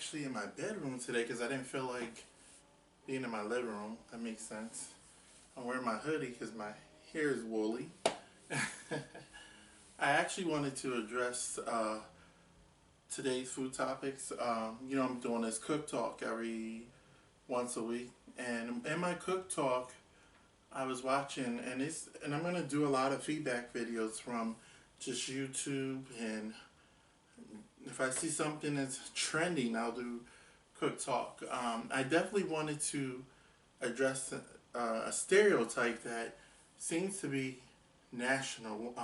actually in my bedroom today because I didn't feel like being in my living room. That makes sense. I'm wearing my hoodie because my hair is woolly. I actually wanted to address today's food topics. You know, I'm doing this cook talk every once a week, and in my cook talk, I was watching, and I'm gonna do a lot of feedback videos from just YouTube, and if I see something that's trending, I'll do cook talk. I definitely wanted to address a stereotype that seems to be national,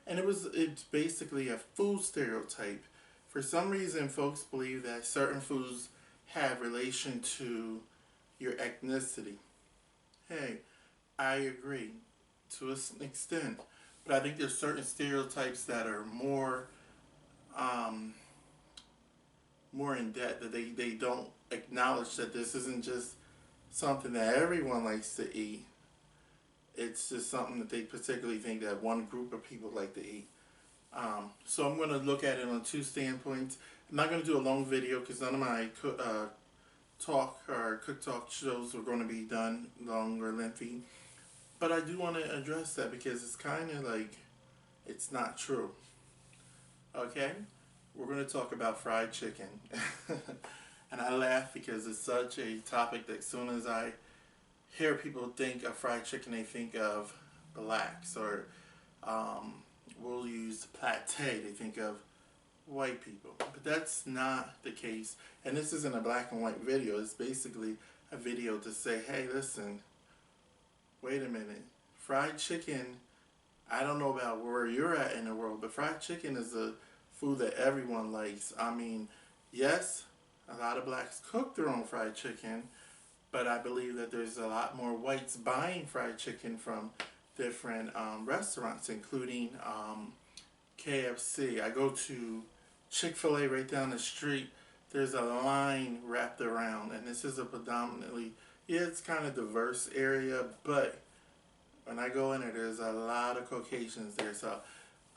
and it's basically a food stereotype. For some reason, folks believe that certain foods have relation to your ethnicity. Hey, I agree to an extent, but I think there's certain stereotypes that are um, more in depth, that they don't acknowledge that this isn't just something that everyone likes to eat. It's just something that they particularly think that one group of people like to eat. So I'm going to look at it on two standpoints. I'm not going to do a long video because none of my talk or cook talk shows are going to be done long or lengthy. But I do want to address that because it's kind of like it's not true. Okay? We're going to talk about fried chicken. And I laugh because it's such a topic that as soon as I hear people think of fried chicken, they think of blacks, or we'll use pate, they think of white people. But that's not the case. And this isn't a black and white video. It's basically a video to say, hey, listen, wait a minute. Fried chicken, I don't know about where you're at in the world, but fried chicken is a food that everyone likes. I mean, yes, a lot of blacks cook their own fried chicken, but I believe that there's a lot more whites buying fried chicken from different restaurants, including KFC. I go to Chick-fil-A right down the street. There's a line wrapped around, and this is a predominantly, yeah, it's kind of diverse area, but when I go in there, there's a lot of Caucasians there. So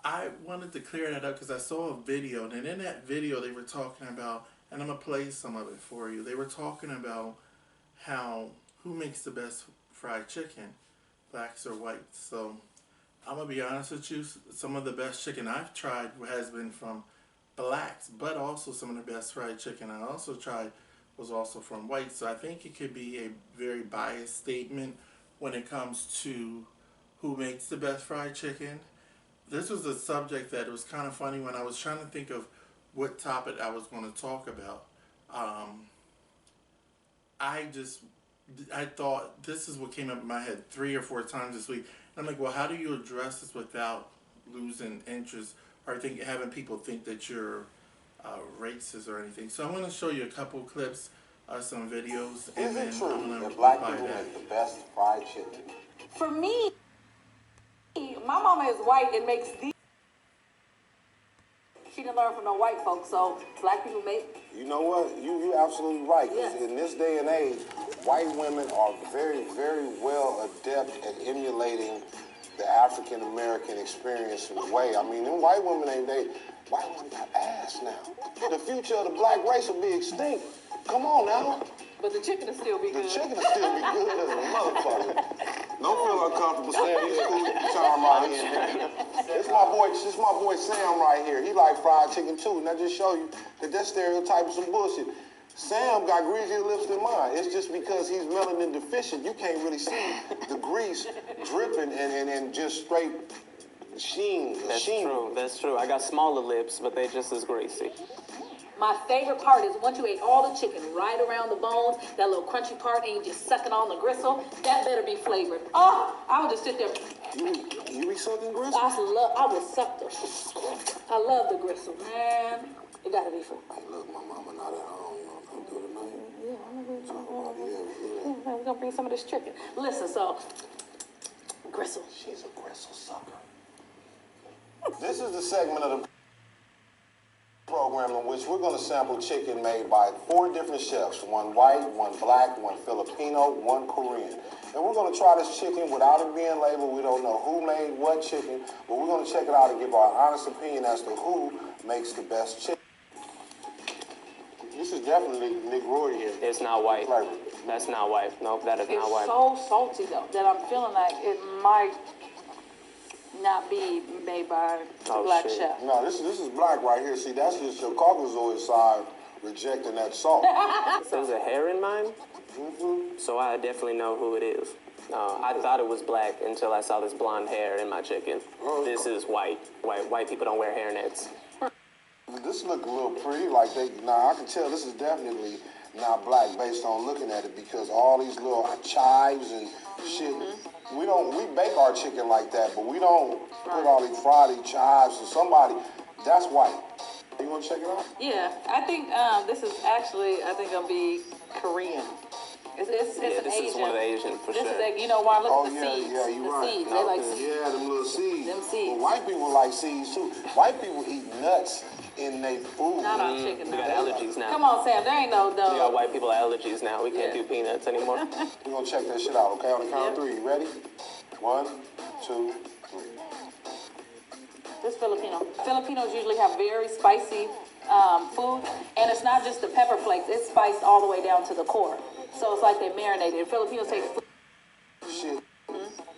I wanted to clear that up because I saw a video, and in that video they were talking about, and I'm going to play some of it for you. They were talking about who makes the best fried chicken, blacks or whites. So I'm going to be honest with you, some of the best chicken I've tried has been from blacks, but also some of the best fried chicken I also tried was also from whites. So I think it could be a very biased statement when it comes to who makes the best fried chicken. This was a subject that was kind of funny when I was trying to think of what topic I was going to talk about. I thought this is what came up in my head 3 or 4 times this week. And I'm like, well, how do you address this without losing interest or having people think that you're racist or anything? So I'm going to show you a couple clips, some videos, and then I'm going to that black people make the best fried chicken? For me, my mama is white and makes these. She didn't learn from no white folks, so black people make. You know what? You're absolutely right. Because Yes. in this day and age, white women are very, very well adept at emulating the African American experience and way. I mean, them white women white women got ass now. The future of the black race will be extinct. Come on now. But the chicken will still be good. The chicken will still be good as a motherfucker. Don't feel uncomfortable saying this cool charm right here. This my boy Sam right here. He like fried chicken too. And I just show you that stereotype is some bullshit. Sam got greasier lips than mine. It's just because he's melanin deficient. You can't really see the grease dripping and just straight sheen. That's true. That's true. I got smaller lips, but they just as greasy. My favorite part is once you ate all the chicken right around the bones, that little crunchy part, and you just sucking on the gristle, that better be flavored. Oh, I would just sit there. You be sucking gristle? I would suck the. I love the gristle, man. It gotta be flavored. Hey, look, my mama not at home. You know, come do it tonight. Yeah, I'm gonna Talk about it. we're gonna bring some of this chicken. Listen, so gristle. She's a gristle sucker. This is the segment of the program in which we're going to sample chicken made by 4 different chefs, one white, one black, one Filipino, one Korean. And we're going to try this chicken without it being labeled. We don't know who made what chicken, but we're going to check it out and give our honest opinion as to who makes the best chicken. This is definitely Negroidian. It's not white. Flavor. That's not white. Nope, that is It's not white. so salty though that I'm feeling like it might not be made by the Oh, black shit. chef. No, this is black right here. See, that's just your Caucasoid side rejecting that salt. There's a hair in mine, so I definitely know who it is. I thought it was black until I saw this blonde hair in my chicken. This is white. White people don't wear hairnets. This look a little pretty, like I can tell this is definitely not black based on looking at it because all these little chives and shit, we bake our chicken like that, but we don't put all these fried chives. So somebody, that's white. You want to check it out? Yeah, I think this is actually, gonna be Korean. It's Yeah, this an is one of the Asian for This sure. is, you know why? Look Oh, at the yeah, seeds. yeah, you're the right. seeds. No, They like 'cause- seeds. Yeah, them little seeds. Them seeds. But white people like seeds too. White people eat nuts in their food. Not our chicken. We got allergies now. Come on, Sam. There ain't no. We got white people allergies now. We can't Yeah. do peanuts anymore. We're gonna check that shit out, okay? On the count of Yeah. 3. You ready? 1, 2, 3. This Filipino. Filipinos usually have very spicy food, and it's not just the pepper flakes. It's spiced all the way down to the core. So it's like they marinated. Filipinos take food. Shit.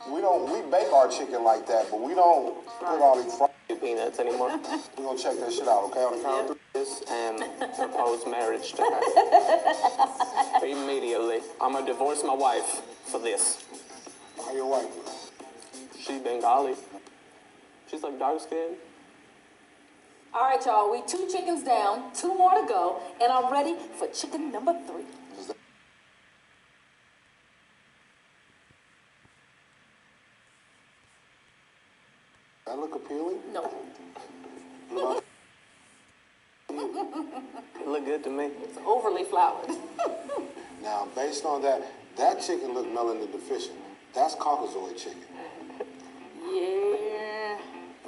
We bake our chicken like that, but we don't put all these fried. Do peanuts anymore. We're gonna check that shit out, okay? On the count of 3. This and propose marriage to her. Immediately. I'm gonna divorce my wife for this. How your wife? She Bengali. She's like dark skinned. All right, y'all. We 2 chickens down, 2 more to go, and I'm ready for chicken number 3. That look appealing? No. It look good to me. It's overly floured. Now, based on that, that chicken look melanin deficient. That's Caucasoid chicken. Yeah.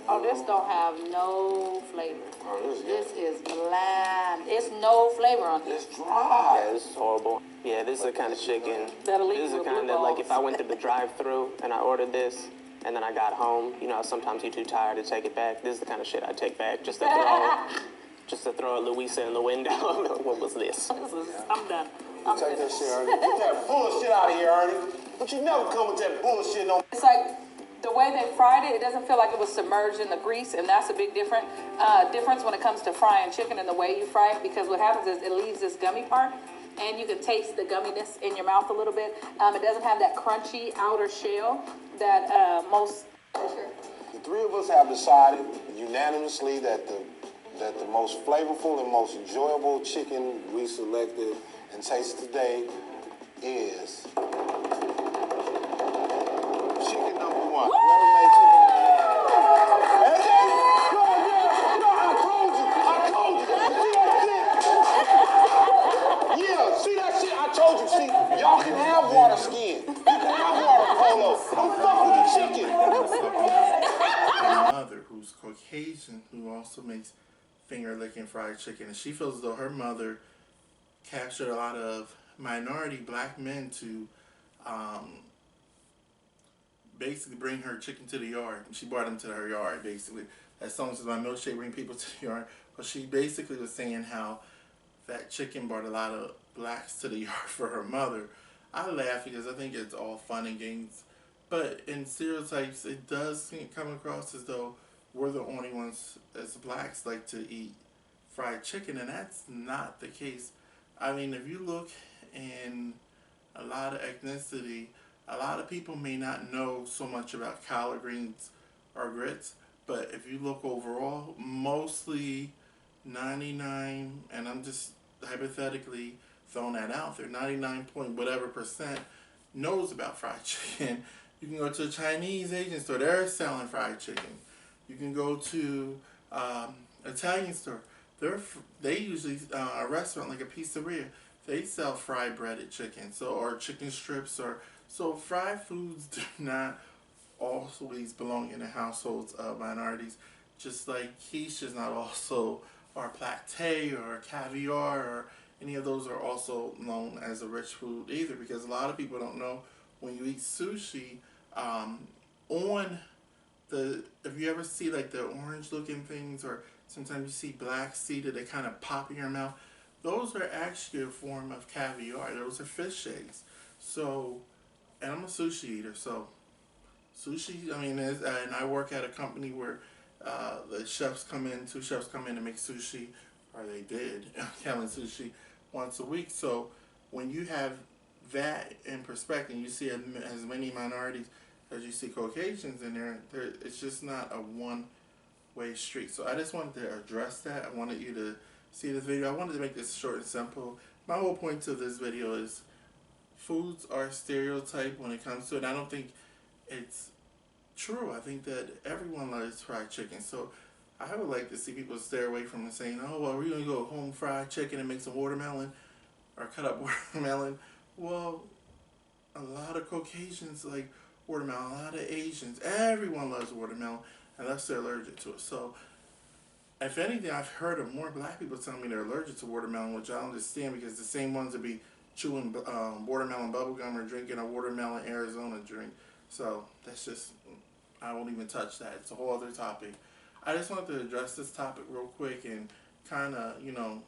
Oh, this don't have no flavor. Oh, This is bland. It's no flavor on this. It's dry. Yeah, this is horrible. Yeah, this is the kind of chicken. That'll leave This is you the with kind blue of like if I balls. went through the drive-through and I ordered this, and then I got home. You know, sometimes you're too tired to take it back. This is the kind of shit I take back just to throw a Louisa in the window. What was this? I'm done. I'm Take that finished. shit, Ernie. Get that bullshit out of here, Ernie. But you never come with that bullshit no. It's like the way they fried it, it doesn't feel like it was submerged in the grease, and that's a big difference when it comes to frying chicken and the way you fry it, because what happens is it leaves this gummy part, and you can taste the gumminess in your mouth a little bit. It doesn't have that crunchy outer shell that most... The 3 of us have decided unanimously that the most flavorful and most enjoyable chicken we selected and tasted today is chicken number 1. Whoever made chicken. Hey, I told you. See that shit? I told you. See, y'all can have water skin. You can have water polo. Don't fuck with the chicken. Mother who's Caucasian who also makes finger licking fried chicken, and she feels as though her mother captured a lot of minority black men to basically bring her chicken to the yard. She brought them to her yard, basically. That song says, "My milkshake bring people to the yard." But she basically was saying how that chicken brought a lot of blacks to the yard for her mother. I laugh because I think it's all fun and games. But in stereotypes, it does come across as though we're the only ones as blacks like to eat fried chicken, and that's not the case. I mean, if you look in a lot of ethnicity, a lot of people may not know so much about collard greens or grits, but if you look overall, mostly 99, and I'm just hypothetically throwing that out there, 99 point whatever percent knows about fried chicken. You can go to a Chinese Asian store, they're selling fried chicken. You can go to Italian store, they usually, a restaurant like a pizzeria, they sell fried breaded chicken, or chicken strips, so fried foods do not always belong in the households of minorities, just like quiche is not also, or pate or caviar or any of those are also known as a rich food either, because a lot of people don't know when you eat sushi, if you ever see like the orange looking things, or sometimes you see black seed that they kind of pop in your mouth, those are actually a form of caviar. Those are fish eggs. So, and I'm a sushi eater, so sushi, I mean, and I work at a company where the chefs come in, two chefs come in to make sushi, or they did, Kellen sushi, once a week. So when you have that in perspective, you see as many minorities as you see Caucasians in there, it's just not a one-way street. So I just wanted to address that. I wanted you to see this video. I wanted to make this short and simple. My whole point to this video is foods are stereotyped when it comes to it. And I don't think it's true. I think that everyone loves fried chicken. So I would like to see people stay away from saying, oh, well, we're going to go home fried chicken and make some watermelon or cut up watermelon. Well, a lot of Caucasians like watermelon, a lot of Asians. Everyone loves watermelon unless they're allergic to it. So if anything, I've heard of more black people telling me they're allergic to watermelon, which I understand because the same ones that be chewing watermelon bubblegum or drinking a watermelon Arizona drink. So that's just, I won't even touch that. It's a whole other topic. I just wanted to address this topic real quick and kind of, you know,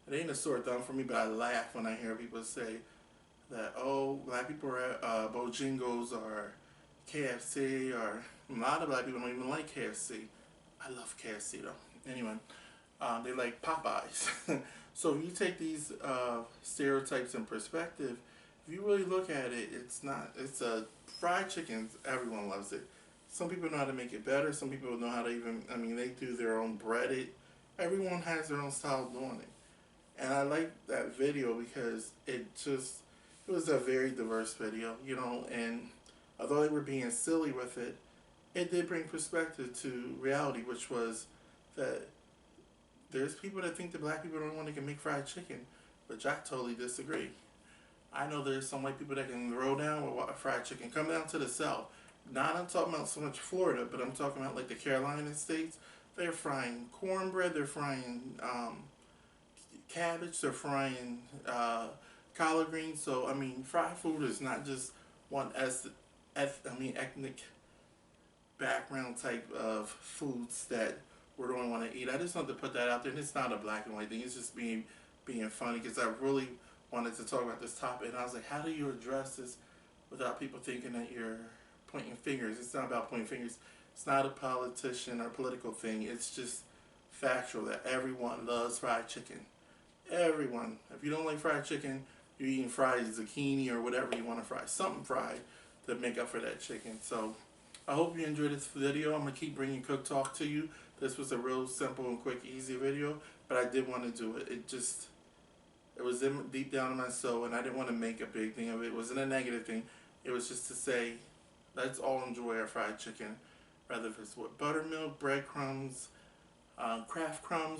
it ain't a sore thumb for me, but I laugh when I hear people say that, oh, black people are at Bojangles or KFC, or a lot of black people don't even like KFC. I love KFC though. Anyway, they like Popeyes. So if you take these stereotypes in perspective, if you really look at it, it's a fried chicken, everyone loves it. Some people know how to make it better. Some people know how to even, I mean, they do their own breaded. Everyone has their own style of doing it. And I like that video because it was a very diverse video, you know, and although they were being silly with it, it did bring perspective to reality, which was that there's people that think that black people don't want to make fried chicken, which I totally disagree. I know there's some white people that can throw down with fried chicken. Come down to the South. Not I'm talking about so much Florida, but I'm talking about like the Carolina states. They're frying cornbread. They're frying cabbage. They're frying collard greens. So I mean, fried food is not just one ethnic background type of foods that we don't want to eat. I just wanted to put that out there, and it's not a black and white thing. It's just being funny because I really wanted to talk about this topic, and I was like, how do you address this without people thinking that you're pointing fingers? It's not about pointing fingers. It's not a politician or political thing. It's just factual that everyone loves fried chicken. Everyone. If you don't like fried chicken, you're eating fried zucchini or whatever you want to fry. Something fried to make up for that chicken. So I hope you enjoyed this video. I'm going to keep bringing Cook Talk to you. This was a real simple and quick, easy video, but I did want to do it. It was deep down in my soul, and I didn't want to make a big thing of it. It wasn't a negative thing. It was just to say, let's all enjoy our fried chicken, whether if it's with buttermilk, breadcrumbs, Kraft crumbs,